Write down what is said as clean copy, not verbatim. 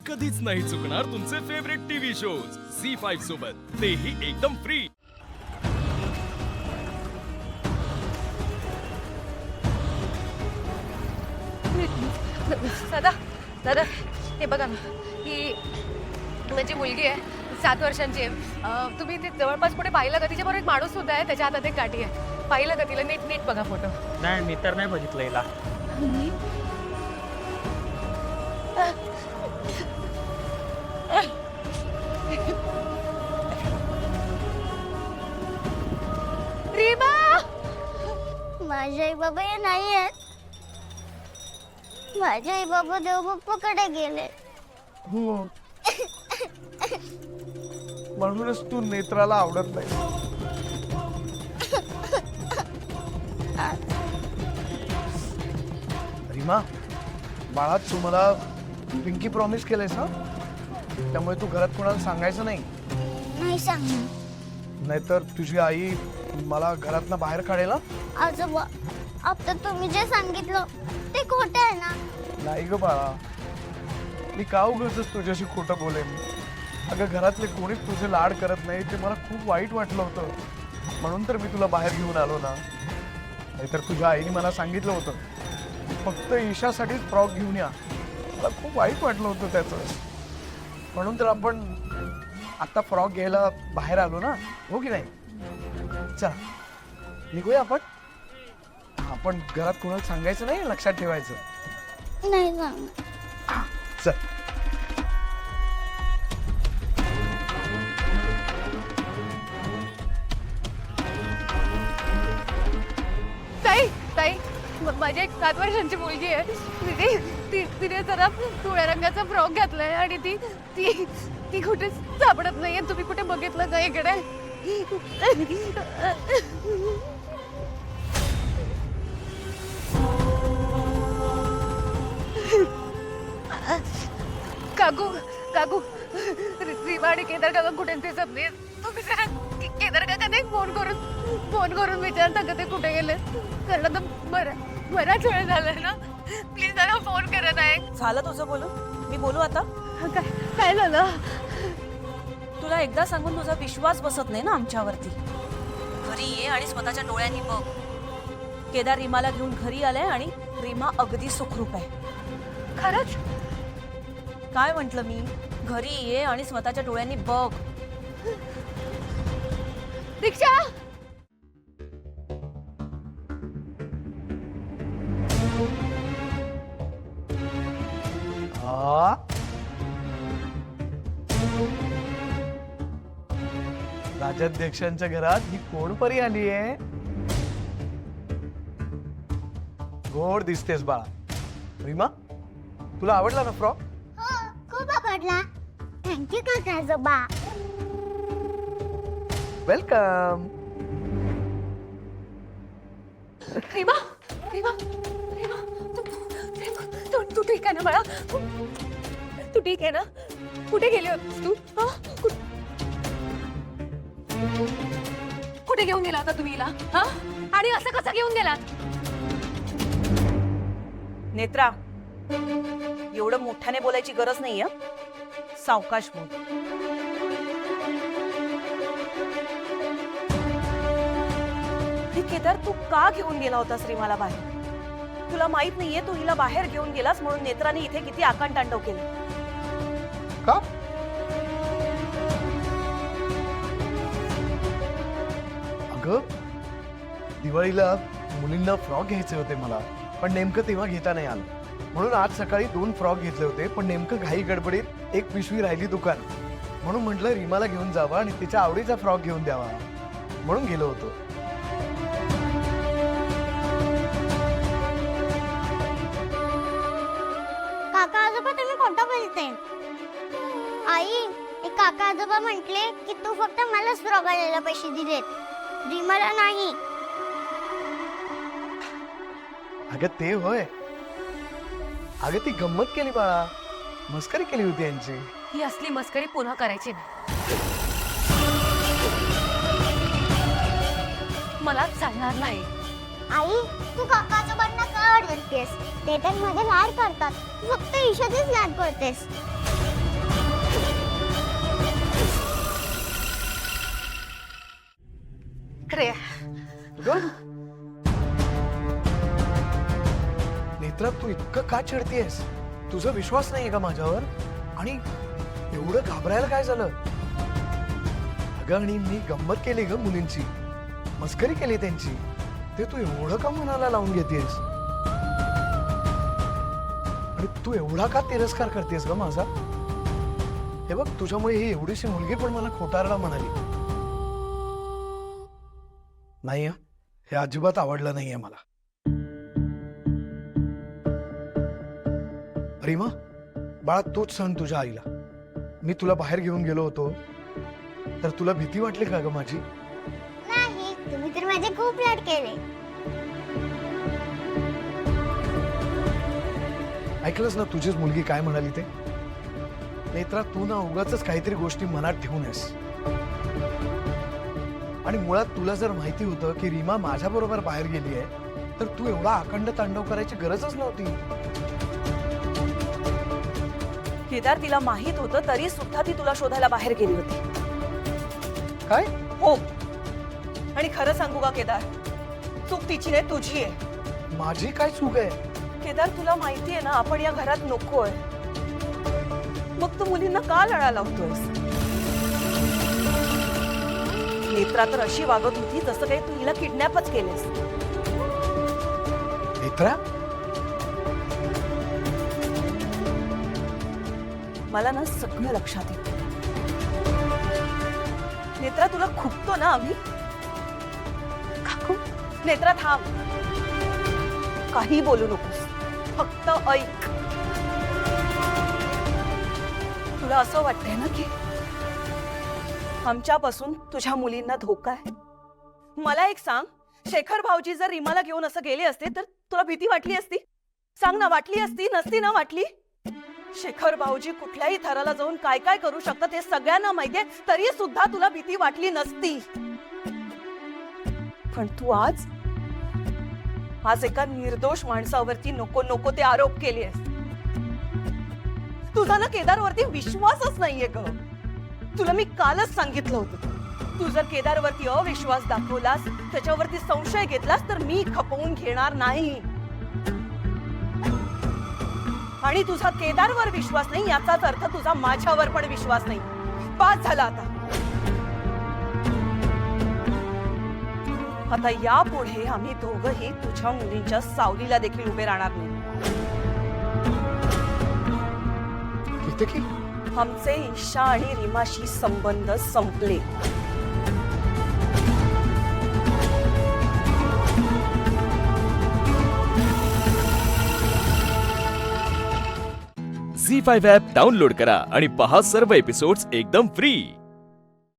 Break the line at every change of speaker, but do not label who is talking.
कधीच नाही चुकणार तुमचे फेवरेट टीव्ही शोज झी5 सोबत, तेही एकदम फ्री।
दादा दादा हे बघा ना, ही माझी मुलगी आहे, 7 वर्षांची आहे। तुम्ही ते जवळपास कुठे पाहिलं का? तिच्याबरोबर एक माणूस सुद्धा आहे, त्याच्या हातात एक काठी आहे। पाहिलं का तिला? नीट नीट बघा फोटो।
नाही, मी तर नाही बघितलं हिला।
रीमा,
माझे आई बाबा हे नाही आहेत। माझे आई बाबा देवबाप्पाकडे गेले।
हो, म्हणूनच तू नेत्राला आवडत नाही। रीमा, बाळा, तू मला पिंकी प्रॉमिस केलंयस ना, त्यामुळे तू घरात कोणाला सांगायचं नाही।
नाही सांगणार।
नाहीतर तुझी आई मला घरातनं बाहेर काढेल ना।
आजोबा, आता तुम्ही जे सांगितलं ते खोटं आहे ना?
नाही ग बाळा, मी का उगाचच तुझ्याशी खोटं बोलेन? अगं, घरातले कोणीच तुझे लाड करत नाही, ते मला खूप वाईट वाटलं होतं, म्हणून तर मी तुला बाहेर घेऊन आलो ना। नाहीतर तुझ्या आईने मला सांगितलं होतं फक्त ईशासाठीच फ्रॉक घेऊन या। मला खूप वाईट वाटलं होतं त्याचं, म्हणून तर आपण आता फ्रॉक घ्यायला बाहेर आलो ना, हो की नाही? चला निघूया आपण। आपण घरात कोणाला सांगायचं नाही, लक्षात ठेवायचं।
नाही सांगणार।
चल।
ताई ताई, माझी एक 7 वर्षांची मुलगी आहे। तिने जरा पिवळ्या रंगाचा फ्रॉक घातलाय आणि ती ती ती कुठे सापडत नाहीये। तुम्ही कुठे बघितलं का इकडे? काकू काकू, रीमा आणि केदार काका कुठे दिसत नाही। तुम्ही जरा केदार काकांना एक फोन करून विचारता का ते कुठे गेले? कारण आता बराच वेळ झालाय ना, प्लीज जरा फोन करा ना।
झालं तुझं बोलून? मी बोलू आता?
काय झालं?
तुला एकदा सांगून तुझा विश्वास बसत नाही ना आमच्यावरती। घरी ये आणि स्वतःच्या डोळ्यांनी बघ। केदार रीमाला घेऊन घरी आलाय आणि रीमा अगदी सुखरूप आहे।
खरंच?
काय म्हंटल मी? घरी ये आणि स्वतःच्या डोळ्यांनी बघ।
दीक्षा,
हा, राजाध्यक्षांच्या घरात ही कोण परी आली आहे? गोड दिसतेस बाळा। रीमा, तुला आवडला ना फ्रॉक?
हो, खूप आवडला। थँक्यू काका आजोबा।
वेलकम।
रीमा रीमा रीमा, तू ठीक आहे ना बाळा? तू ठीक आहे ना? कुठे गेली होतीस तू? कुठे घेऊन गेला होता तुम्ही हिला? आणि असं कसं घेऊन गेलात?
नेत्रा, एवढं मोठ्याने बोलायची गरज नाहीये। सावकाश बोल। हे केदार, तू का घेऊन गेला होतास रीमाला बाहेर? तुला माहित नाहीये तू हिला बाहेर घेऊन गेलास म्हणून नेत्राने इथे किती आकांतांडव केलं?
का? अगं, दिवाळीला मुलींना फ्रॉक घ्यायचे होते मला, पण नेमकं तेव्हा घेता नाही आलं, म्हणून आज सकाळी 2 फ्रॉक घेतले होते, पण नेमकं घाई गडबडीत एक पिशवी राहिली दुकान, म्हणून म्हटलं रीमाला घेऊन जावा आणि तिच्या आवडीचा फ्रॉक घेऊन द्यावा, म्हणून गेलो होतो।
काका आजोबा, तुम्ही खोटं बोलते। आई, एक काका आजोबा म्हटले की तू फक्त मलाच फ्रॉक घालायला पैसे दिलेत, रीमाला नाही।
अगं ते होय, अगं ती गंमत केली बाळा, मस्करी केली होती यांची।
ही असली मस्करी पुन्हा करायची नाही। मला चालणार नाही।
आई, तू काकाचं बनणं का आवडतेस? ते तर मध्ये लाड करतात, फक्त ईशाचेच लाड करतेस।
तू इतकं का चिडतेस? तुझा विश्वास नाहीये का माझ्यावर? आणि एवढं घाबरायला काय झालं? अगं आणि मी गंमत केली ग मुलींची, मस्करी केली त्यांची, ते तू एवढं का मनाला लावून घेतेस? आणि तू एवढा का तिरस्कार करतेस ग माझा? हे बघ, तुझ्यामुळे ही एवढीशी मुलगी पण मला खोटारडा म्हणाली. नाही हं, हे अजिबात आवडलं नाहीये मला. रीमा, बाळा, तोच सांग तुझ्या आईला. मी तुला बाहेर घेऊन गेलो होतो तर तुला भीती वाटली का ग माझी?
नाही, तुम्ही तर माझे खूप लाड केले.
ऐकलंस ना तुझीच मुलगी काय म्हणाली ते? नेत्रा, तू ना उगाच काहीतरी गोष्टी मनात ठेवून आहेस. आणि मुळात तुला जर माहिती होतं की रीमा माझ्या बरोबर बाहेर गेली आहे तर तू एवढा अखंड तांडव करायची गरजच नव्हती.
केदार, तिला माहित होतं तरी सुद्धा ती तुला शोधायला बाहेर गेली होती.
काय?
हो. आणि खरं सांगू का केदार, चूक तिची नाही, तुझी आहे.
माझी काय चूक आहे?
केदार, तुला माहितीये ना आपण या घरात नकोय, मग तू मुलींना का लळा लावतोयस? नेत्रा तर अशी वागत होती जसं काही तू हिला किडनॅपच केलेस.
नेत्रा,
मला ना सगळं लक्षात येतं. नेत्रा, तुला खुपतो ना आम्ही? काकू, नेत्रा थांब, काही बोलू नकोस, फक्त ऐक. तुला असं वाटतंय ना की आमच्यापासून तुझ्या मुलींना धोका आहे? मला एक सांग, शेखर भाऊजी जर रीमाला घेऊन असं गेले असते तर तुला भीती वाटली असती? सांग ना, वाटली असती? नसती ना वाटली? शेखर भाऊजी कुठल्याही थराला जाऊन काय काय करू शकतात हे सगळ्यांना माहितीये, तरी सुद्धा तुला भीती वाटली नसती. पण तू आज एका निर्दोष माणसावरती नको नको ते आरोप केलेस. तुझा ना केदारवरती विश्वासच नाहीये ग. तुला मी कालच सांगितलं होतं, तू जर केदारवरती अविश्वास दाखवलास, त्याच्यावरती संशय घेतलास तर मी खपवून घेणार नाही. आणि तुझा केदारवर विश्वास नाही याचाच अर्थ तुझा माझ्यावर पण विश्वास नाही. पास झाला आता. आता यापुढे आम्ही दोघंही तुझ्या मुलींच्या सावलीला देखील उभे राहणार नाही.
किती?
आमचे ईशा आणि रीमाशी संबंध संपले.
झी 5 ॲप डाउनलोड करा आणि पहा सर्व एपिसोड्स एकदम फ्री.